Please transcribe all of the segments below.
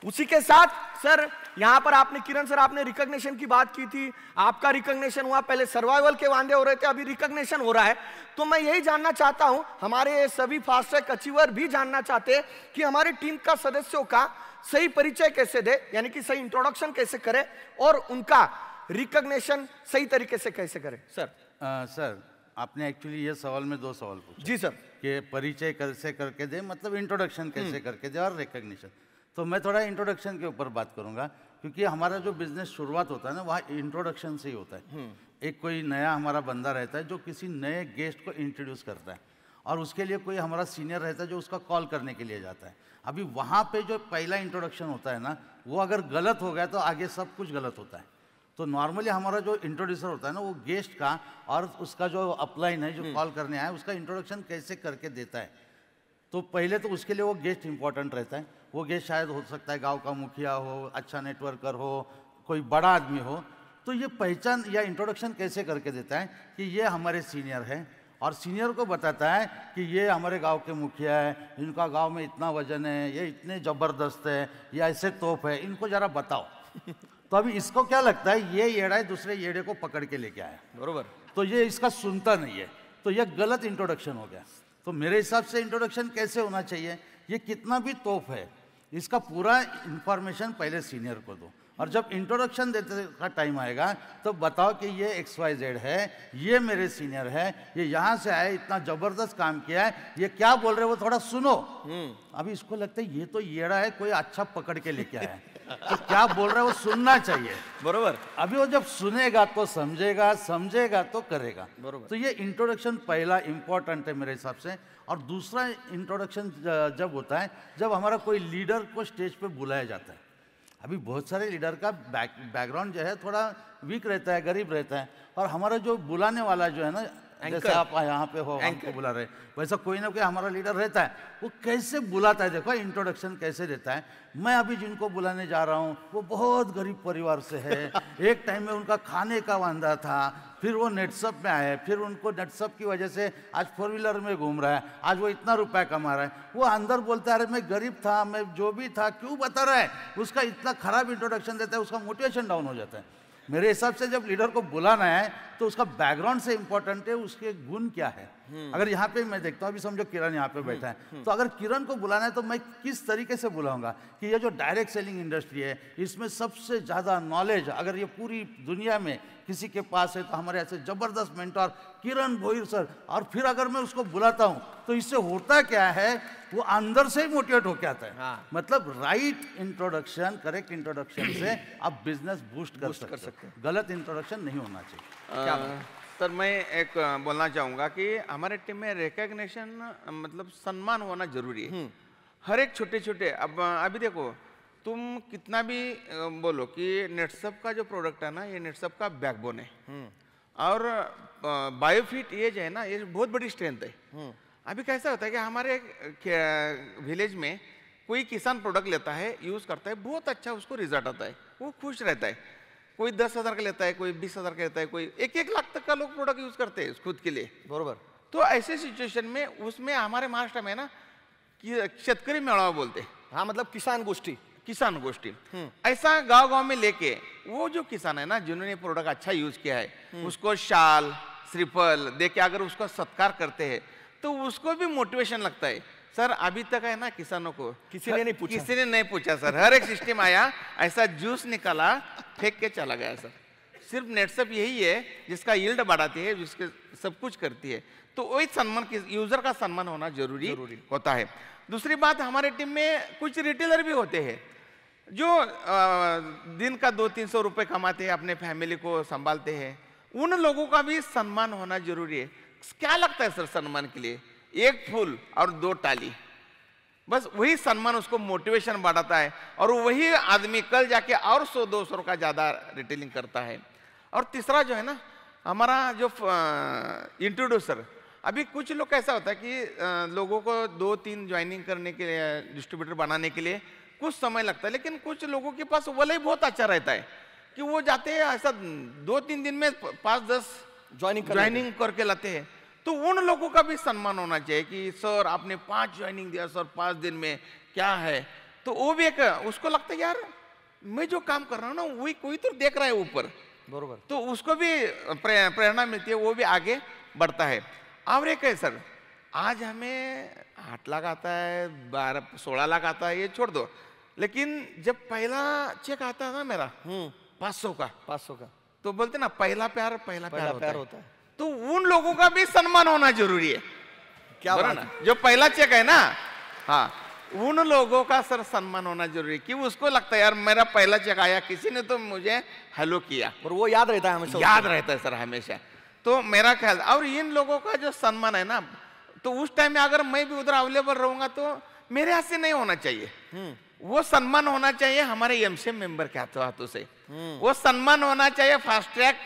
उसी के साथ सर यहाँ पर आपने किरण सर आपने रिकॉग्निशन की बात की थी, आपका रिकॉग्निशन हुआ, पहले सर्वाइवल के वादे हो रहे थे, अभी रिकॉग्निशन हो रहा है। तो मैं यही जानना चाहता हूं, हमारे सभी फास्ट ट्रैक अचीवर भी जानना चाहते हैं कि हमारी टीम का सदस्यों का सही परिचय कैसे दे, यानी कि सही इंट्रोडक्शन कैसे करें और उनका रिकॉग्निशन सही तरीके से कैसे करें। सर सर आपने एक्चुअली ये सवाल में 2 सवाल पूछे। जी सर। कि परिचय कैसे करके दे, मतलब इंट्रोडक्शन कैसे करके दे और रिकॉग्निशन। तो मैं थोड़ा इंट्रोडक्शन के ऊपर बात करूंगा, क्योंकि हमारा जो बिजनेस शुरुआत होता है ना, वहाँ इंट्रोडक्शन से ही होता है। एक कोई नया हमारा बंदा रहता है जो किसी नए गेस्ट को इंट्रोड्यूस करता है, और उसके लिए कोई हमारा सीनियर रहता है जो उसका कॉल करने के लिए जाता है। अभी वहाँ पे जो पहला इंट्रोडक्शन होता है ना, वो अगर गलत हो गया तो आगे सब कुछ गलत होता है। तो नॉर्मली हमारा जो इंट्रोड्यूसर होता है ना, वो गेस्ट का और उसका जो अपलाइन है, जो कॉल करने आया, उसका इंट्रोडक्शन कैसे करके देता है। तो पहले तो उसके लिए वो गेस्ट इंपॉर्टेंट रहता है। वो गेस्ट शायद हो सकता है गांव का मुखिया हो, अच्छा नेटवर्कर हो, कोई बड़ा आदमी हो। तो ये पहचान या इंट्रोडक्शन कैसे करके देता है कि ये हमारे सीनियर है, और सीनियर को बताता है कि ये हमारे गांव के मुखिया है, इनका गांव में इतना वजन है, ये इतने ज़बरदस्त है, ये ऐसे तोप है, इनको ज़रा बताओ। तो अभी इसको क्या लगता है, ये येड़ा है दूसरे येड़े को पकड़ के लेके आया, बरोबर। तो ये इसका सुनता नहीं है, तो ये गलत इंट्रोडक्शन हो गया। तो मेरे हिसाब से इंट्रोडक्शन कैसे होना चाहिए, ये कितना भी तोप है, इसका पूरा इंफॉर्मेशन पहले सीनियर को दो, और जब इंट्रोडक्शन देते का टाइम आएगा तो बताओ कि ये XYZ है, ये मेरे सीनियर है, ये यहाँ से आए, इतना जबरदस्त काम किया है, ये क्या बोल रहे हैं वो थोड़ा सुनो। अभी इसको लगता है ये तो येड़ा है, कोई अच्छा पकड़ के लेके आया है, तो क्या बोल रहा है वो सुनना चाहिए, बरोबर। अभी वो जब सुनेगा तो समझेगा, समझेगा तो करेगा, बरोबर। तो ये इंट्रोडक्शन पहला इंपॉर्टेंट है मेरे हिसाब से। और दूसरा इंट्रोडक्शन जब होता है, जब हमारा कोई लीडर को स्टेज पे बुलाया जाता है। अभी बहुत सारे लीडर का बैकग्राउंड जो है थोड़ा वीक रहता है, गरीब रहता है, और हमारा जो बुलाने वाला जो है ना, जैसे आप यहाँ पे हो, हमको बुला रहे, वैसा कोई ना कोई हमारा लीडर रहता है, वो कैसे बुलाता है, देखो इंट्रोडक्शन कैसे देता है। मैं अभी जिनको बुलाने जा रहा हूँ वो बहुत गरीब परिवार से है, एक टाइम में उनका खाने का वांदा था, फिर वो नेटसप में आए, फिर उनको नेटसप की वजह से आज 4 व्हीलर में घूम रहा है, आज वो इतना रुपया कमा रहा है। वो अंदर बोलता है अरे मैं गरीब था, मैं जो भी था, क्यों बता रहा है, उसका इतना खराब इंट्रोडक्शन देता है, उसका मोटिवेशन डाउन हो जाता है। मेरे हिसाब से जब लीडर को बुलाना है तो उसका बैकग्राउंड से इंपॉर्टेंट है, उसके गुण क्या है। अगर यहाँ पे मैं देखता हूँ, अभी समझो किरण यहाँ पे बैठा है, तो अगर किरण को बुलाना है तो मैं किस तरीके से बुलाऊंगा कि ये जो डायरेक्ट सेलिंग इंडस्ट्री है, इसमें सबसे ज़्यादा नॉलेज अगर ये पूरी दुनिया में किसी के पास है तो हमारे ऐसे जबरदस्त मेंटर किरण भोईर सर। और फिर अगर मैं उसको बुलाता हूँ तो इससे होता क्या है, वो अंदर से ही मोटिवेट होके आता है। मतलब राइट इंट्रोडक्शन, करेक्ट इंट्रोडक्शन से आप बिजनेस बूस्ट कर सकते हैं, गलत इंट्रोडक्शन नहीं होना चाहिए। सर मैं एक बोलना चाहूँगा कि हमारे टीम में रिकॉग्निशन मतलब सम्मान होना जरूरी है, हर एक छोटे छोटे। अब अभी देखो, तुम कितना भी बोलो कि नेटसप का जो प्रोडक्ट है ना, ये नेटसप का बैकबोन है, और बायोफिट ये जो है ना, ये बहुत बड़ी स्ट्रेंथ है। अभी कैसा होता है कि हमारे विलेज में कोई किसान प्रोडक्ट लेता है, यूज करता है, बहुत अच्छा उसको रिजल्ट आता है, वो खुश रहता है। कोई 10,000 का लेता है, कोई 20,000 का लेता है, कोई 1-1 लाख तक का लोग प्रोडक्ट यूज करते हैं खुद के लिए, बरोबर। तो ऐसे सिचुएशन में उसमें हमारे महाराष्ट्र में ना शेतकरी मेळावा बोलते हैं, हाँ मतलब किसान गोष्ठी, किसान गोष्ठी। ऐसा गांव गांव में लेके वो जो किसान है ना, जिन्होंने प्रोडक्ट अच्छा यूज किया है, उसको शाल श्रीफल दे के अगर उसका सत्कार करते हैं तो उसको भी मोटिवेशन लगता है। सर अभी तक है ना, किसानों को किसी ने नहीं पूछा सर, हर एक सिस्टम आया, ऐसा जूस निकाला, फेंक के चला गया सर। सिर्फ नेटसप यही है जिसका यील्ड बढ़ाती है, जिसके सब कुछ करती है। तो वही सम्मान, यूजर का सम्मान होना जरूरी होता है। दूसरी बात, हमारे टीम में कुछ रिटेलर भी होते हैं जो दिन का 200-300 रुपए कमाते हैं, अपने फैमिली को संभालते हैं, उन लोगों का भी सम्मान होना जरूरी है। क्या लगता है सर सम्मान के लिए? 1 फूल और 2 टाली, बस वही सम्मान उसको मोटिवेशन बढ़ाता है, और वही आदमी कल जाके और 100-200 का ज्यादा रिटेलिंग करता है। और तीसरा जो है ना, हमारा जो इंट्रोड्यूसर, अभी कुछ लोग कैसा होता है कि लोगों को 2-3 ज्वाइनिंग करने के लिए, डिस्ट्रीब्यूटर बनाने के लिए कुछ समय लगता है, लेकिन कुछ लोगों के पास वाला ही बहुत अच्छा रहता है कि वो जाते हैं ऐसा 2-3 दिन में 5-10 ज्वाइनिंग करके लाते हैं। तो उन लोगों का भी सम्मान होना चाहिए कि सर आपने 5 ज्वाइनिंग दिया सर 5 दिन में, क्या है। तो वो भी एक उसको लगता है यार मैं जो काम कर रहा हूँ ना वही कोई तो देख रहा है ऊपर, बरोबर। तो उसको भी प्रेरणा मिलती है, वो भी आगे बढ़ता है। और एक है सर, आज हमें 8 लाख आता है, 12-16 लाख आता है, ये छोड़ दो, लेकिन जब पहला चेक आता है ना मेरा 500 का, तो बोलते ना पहला प्यार होता है। तो उन लोगों का भी सम्मान होना जरूरी है, क्या बात ना? जो पहला चेक है ना, हाँ, उन लोगों का सर सम्मान होना जरूरी है कि उसको लगता है यार मेरा पहला चेक आया, किसी ने तो मुझे हेलो किया, और वो याद रहता है हमेशा, याद रहता है सर हमेशा। तो मेरा ख्याल, और इन लोगों का जो सम्मान है ना, तो उस टाइम में अगर मैं भी उधर अवेलेबल रहूंगा तो मेरे हाथ से नहीं होना चाहिए, वो सम्मान होना चाहिए हमारे एमसीएम मेंबर के हाथों से, वो सम्मान होना चाहिए fast track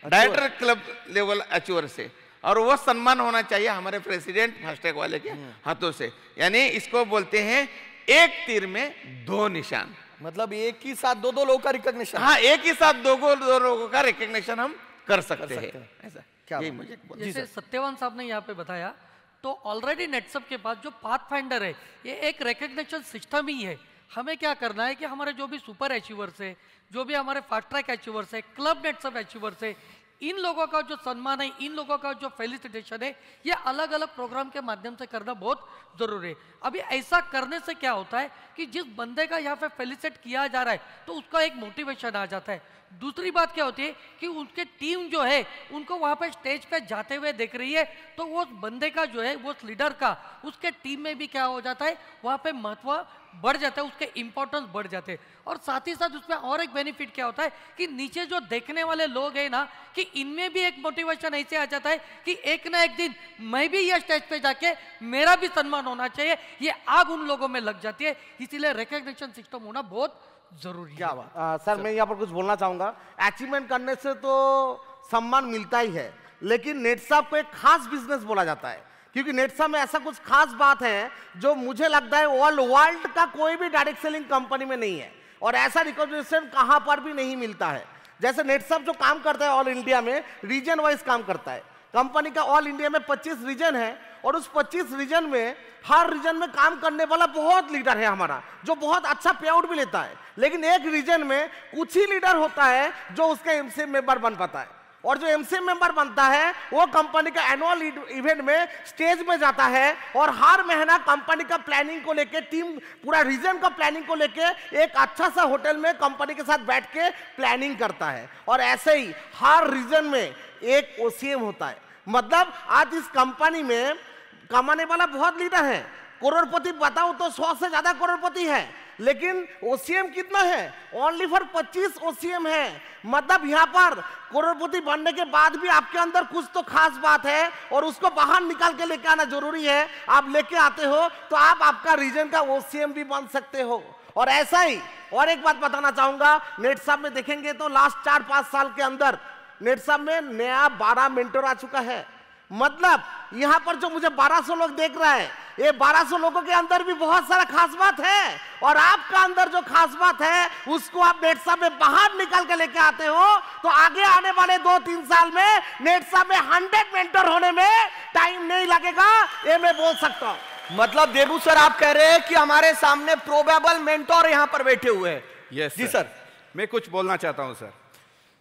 director club level achiever से, और वो सम्मान होना चाहिए हमारे प्रेसिडेंट फास्ट ट्रैक वाले के हाथों से। यानी इसको बोलते हैं एक तीर में 2 निशान, मतलब एक ही साथ दो लोगों का रिकॉग्निशन। हाँ, एक ही साथ 2 लोगों का रिकॉग्निशन हम कर सकते हैं। ऐसा क्या यही मुझे जैसे सत्यवान साहब ने यहाँ पे बताया, तो ऑलरेडी नेटसप के पास जो पाथफाइंडर है ये एक रिकॉग्निशन सिस्टम ही है। हमें क्या करना है कि हमारे जो भी सुपर अचीवर्स है, जो भी हमारे फास्ट ट्रैक अचीवर्स है, क्लब नेटसप अचीवर्स है, इन लोगों का जो सम्मान है, इन लोगों का जो फेलिसिटेशन है, ये अलग अलग प्रोग्राम के माध्यम से करना बहुत जरूरी है। अभी ऐसा करने से क्या होता है कि जिस बंदे का यहाँ पे फेलिसिट किया जा रहा है तो उसका एक मोटिवेशन आ जाता है। दूसरी बात क्या होती है कि उनके टीम जो है उनको वहाँ पे स्टेज पे जाते हुए देख रही है, तो वो बंदे का जो है वो लीडर का उसके टीम में भी क्या हो जाता है, वहाँ पे महत्व बढ़ जाता है, उसके इंपॉर्टेंस बढ़ जाते हैं। और साथ ही साथ उसमें और एक बेनिफिट क्या होता है कि नीचे जो देखने वाले लोग हैं ना, कि इनमें भी एक मोटिवेशन ऐसे आ जाता है कि एक ना एक दिन मैं भी ये स्टेज पे जाके मेरा भी सम्मान होना चाहिए, ये आग उन लोगों में लग जाती है। इसीलिए रिकॉग्निशन सिस्टम होना बहुत जरूरी है। क्या बात। सर मैं यहाँ पर कुछ बोलना चाहूंगा। अचीवमेंट करने से तो सम्मान मिलता ही है, लेकिन नेटसप को एक खास बिजनेस बोला जाता है, क्योंकि नेटसप में ऐसा कुछ खास बात है जो मुझे लगता है ऑल वर्ल्ड का कोई भी डायरेक्ट सेलिंग कंपनी में नहीं है, और ऐसा रिकॉग्निशन कहाँ पर भी नहीं मिलता है। जैसे नेटसप जो काम करता है ऑल इंडिया में रीजन वाइज काम करता है। कंपनी का ऑल इंडिया में 25 रीजन है, और उस 25 रीजन में हर रीजन में काम करने वाला बहुत लीडर है हमारा, जो बहुत अच्छा पे आउट भी लेता है। लेकिन एक रीजन में कुछ ही लीडर होता है जो उसका एमसीएम मेंबर बन पाता है, और जो एमसीएम मेंबर बनता है वो कंपनी का एनुअल इवेंट में स्टेज में जाता है, और हर महीना कंपनी का प्लानिंग को लेके टीम पूरा रीजन का प्लानिंग को लेके एक अच्छा सा होटल में कंपनी के साथ बैठ के प्लानिंग करता है। और ऐसे ही हर रीजन में एक ओसीएम होता है। मतलब आज इस कंपनी में कमाने वाला बहुत लीडर है, करोड़पति बताओ तो 100 से ज्यादा करोड़पति है, लेकिन ओसीएम कितना है? ओनली फॉर 25 ओसीएम है। मतलब यहाँ पर करोड़पति बनने के बाद भी आपके अंदर कुछ तो खास बात है, और उसको बाहर निकाल के लेके आना जरूरी है। आप लेके आते हो तो आप आपका रीजन का ओसीएम भी बन सकते हो। और ऐसा ही और एक बात बताना चाहूंगा, नेटसप में देखेंगे तो लास्ट 4-5 साल के अंदर नेटसप में नया 12 मेंटर आ चुका है। मतलब यहाँ पर जो मुझे 1200 लोग देख रहा है, ये 1200 लोगों के अंदर भी बहुत सारा खास बात है, और आपका अंदर जो खास बात है उसको आप नेटसप में बाहर निकाल के लेके आते हो, तो आगे आने वाले 2-3 साल में नेटसप में 100 मेंटर होने में टाइम नहीं लगेगा, ये मैं बोल सकता हूँ। मतलब देबू सर आप कह रहे हैं कि हमारे सामने प्रोबेबल मेंटोर यहाँ पर बैठे हुए हैं। यस जी सर। मैं कुछ बोलना चाहता हूँ सर।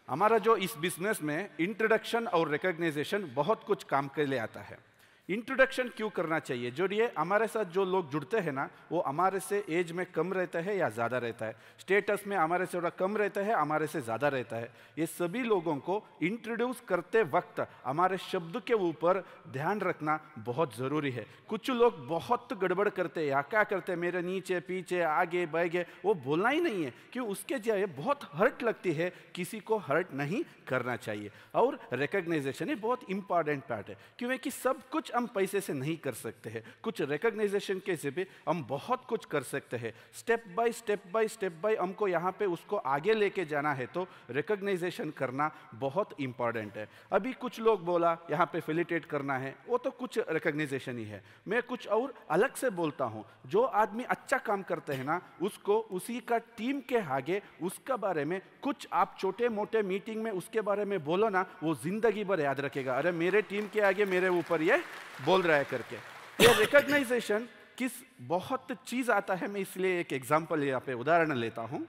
हमारा जो इस बिजनेस में इंट्रोडक्शन और रिकॉग्नाइजेशन बहुत कुछ काम के लिए आता है। इंट्रोडक्शन क्यों करना चाहिए? जो ये हमारे साथ जो लोग जुड़ते हैं ना, वो हमारे से एज में कम रहता है या ज़्यादा रहता है, स्टेटस में हमारे से थोड़ा कम रहता है, हमारे से ज़्यादा रहता है, ये सभी लोगों को इंट्रोड्यूस करते वक्त हमारे शब्द के ऊपर ध्यान रखना बहुत ज़रूरी है। कुछ लोग बहुत गड़बड़ करते हैं, या क्या करते हैं, मेरे नीचे पीछे आगे बैगे, वो बोलना ही नहीं है कि उसके जरिए बहुत हर्ट लगती है, किसी को हर्ट नहीं करना चाहिए। और रिकॉग्नाइजेशन ये बहुत इंपॉर्टेंट पार्ट है, क्योंकि सब कुछ हम पैसे से नहीं कर सकते हैं, कुछ रिकॉग्नाइजेशन के जरिए हम बहुत कुछ कर सकते हैं। स्टेप बाय स्टेप हमको यहाँ पे उसको आगे लेके जाना है, तो रिकॉग्नाइजेशन करना बहुत इंपॉर्टेंट है। अभी कुछ लोग बोला यहाँ पे फेलिटेट करना है, वो तो कुछ रिकॉग्नाइजेशन ही है। मैं कुछ और अलग से बोलता हूँ, जो आदमी अच्छा काम करते हैं ना, उसको उसी का टीम के आगे उसका बारे में कुछ आप छोटे मोटे मीटिंग में उसके बारे में बोलो ना, वो जिंदगी भर याद रखेगा, अरे मेरे टीम के आगे मेरे ऊपर ये बोल रहा है करके। ये रिकॉग्नाइजेशन किस बहुत चीज़ आता है, मैं इसलिए एक एग्जांपल यहाँ पे उदाहरण लेता हूँ।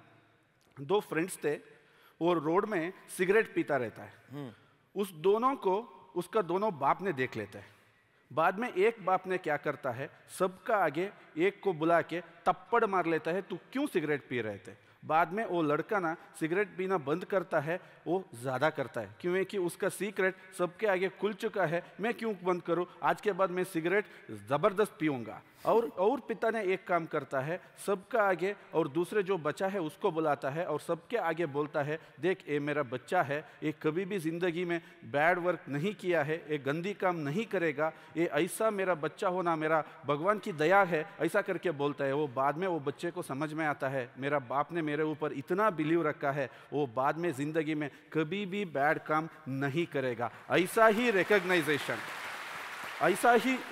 दो फ्रेंड्स थे, वो रोड में सिगरेट पीता रहता है। उस दोनों को उसका दोनों बाप ने देख लेता है। बाद में एक बाप ने क्या करता है, सबका आगे एक को बुला के थप्पड़ मार लेता है, तू क्यों सिगरेट पी रहे थे। बाद में वो लड़का ना सिगरेट पीना बंद करता है, वो ज़्यादा करता है, क्योंकि उसका सीक्रेट सबके आगे खुल चुका है, मैं क्यों बंद करूं, आज के बाद मैं सिगरेट ज़बरदस्त पीऊँगा। और पिता ने एक काम करता है, सबका आगे और दूसरे जो बच्चा है उसको बुलाता है और सबके आगे बोलता है, देख ये मेरा बच्चा है, ये कभी भी ज़िंदगी में बैड वर्क नहीं किया है, ये गंदी काम नहीं करेगा, ये ऐसा मेरा बच्चा होना मेरा भगवान की दया है, ऐसा करके बोलता है। वो बाद में वो बच्चे को समझ में आता है, मेरा बाप ने मेरे ऊपर इतना बिलीव रखा है, वो बाद में ज़िंदगी में कभी भी बैड काम नहीं करेगा। ऐसा ही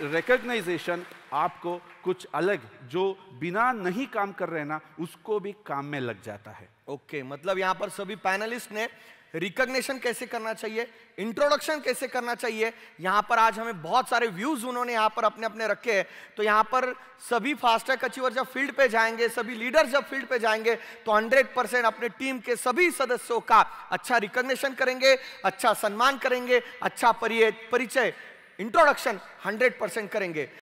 रिकग्नाइजेशन आपको कुछ अलग जो बिना नहीं काम कर रहे ना उसको भी काम में लग जाता है। ओके, मतलब यहाँ पर सभी पैनलिस्ट ने रिकग्निशन कैसे करना चाहिए, इंट्रोडक्शन कैसे करना चाहिए, यहाँ पर आज हमें बहुत सारे व्यूज उन्होंने यहाँ पर अपने अपने रखे हैं। तो यहाँ पर सभी फास्ट ट्रैक अचीवर जब फील्ड पे जाएंगे, सभी लीडर जब फील्ड पे जाएंगे तो 100% अपने टीम के सभी सदस्यों का अच्छा रिकग्निशन करेंगे, अच्छा सम्मान करेंगे, अच्छा परिचय इंट्रोडक्शन 100% करेंगे।